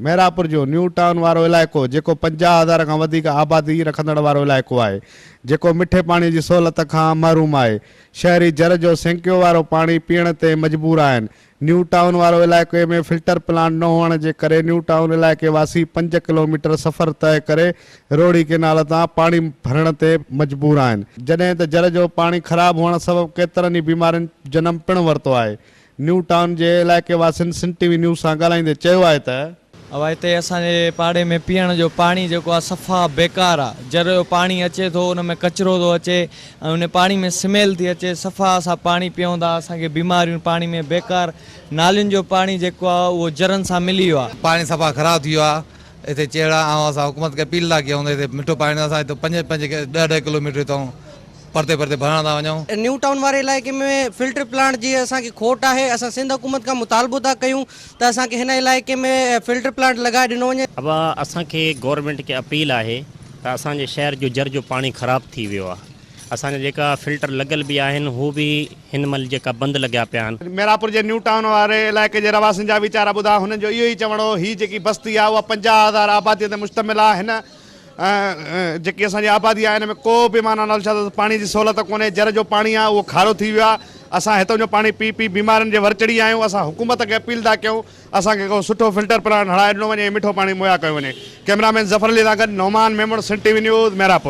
मेरापुर जो new town वारो इलाइक़ो जेको 50,000 खां वधीक आबादी रखंदड़ वारो इलाइक़ो आहे, जेको मिठे पाणी जी सहूलियत खां महरूम आहे। शहरी जर जो सेंकियो वारो पाणी पीअण ते मजबूर आहिनि। न्यू टाउन वारो इलाइक़े में फिल्टर प्लांट न हुअण जे करे न्यू टाउन इलाइक़े वासी 5 किलोमीटर सफ़र तय करे रोड़ी केनाल तां पाणी भरण ते मजबूर आहिनि। जॾहिं त जर जो पाणी ख़राब हुअण सबबि केतिरनि ई बीमारियुनि जनम पिणु वरितो आहे। न्यू टाउन जे इलाइक़े वासियुनि सिंध टीवी न्यूज़ सां ॻाल्हाईंदे चयो आहे त अब हिते असांजे पाड़े में पीअण जो पाणी जेको आहे सफ़ा बेकार आहे। जर जो पाणी अचे थो उन में कचिरो थो अचे ऐं उन पाणी में स्मेल थी अचे। सफ़ा असां पाणी पियूं था, असांखे बीमारियूं पाणी में बेकार। नालियुनि जो पाणी जेको आहे उहो जरनि सां मिली वियो आहे। पाणी सफ़ा ख़राब थी वियो आहे हिते चेड़ा ऐं असां हुकूमत खे अपील था कयूं हिते मिठो पाणी असां हिते 5 ॾह किलोमीटर तां परते भरण था वञूं। न्यू टाउन वारे इलाइक़े में फिल्टर प्लांट जी असांखे खोट आहे। असां सिंध हुकूमत खां मुतालबो था कयूं त असांखे हिन इलाइक़े में फिल्टर प्लांट लॻाए ॾिनो वञे। अब असांखे गवर्नमेंट खे अपील आहे त असांजे शहर जो जर जो पाणी ख़राब थी वियो आहे। असांजा जेका फिल्टर लॻल बि आहिनि हू बि हिन महिल जेका बंदि लॻिया पिया आहिनि। मेरापुर जे न्यू टाउन वारे इलाइक़े जे रवासियुनि जा वीचारा ॿुधा, हुननि जो इहो ई चवणो, ही जेकी बस्ती आहे उहा 50,000 आबादीअ ते मुश्तमिल आहे। हिन जेकी असांजी आबादी आहे हिन में को बि माना न छा पाणी जी सहूलियत कोन्हे। जर जो पाणी आहे उहो खारो थी वियो आहे। असां हितां जो पाणी पी पी बीमारियुनि जे वरचड़ी आहियूं। असां हुकूमत खे अपील था कयूं असांखे को सुठो फिल्टर प्लांट हणाए ॾिनो वञे, मिठो पाणी मुहैया कयो वञे। कैमरामैन ज़फर अली सां गॾु नौमान मेमण, सिंध टीवी न्यूज़, मेरापुर।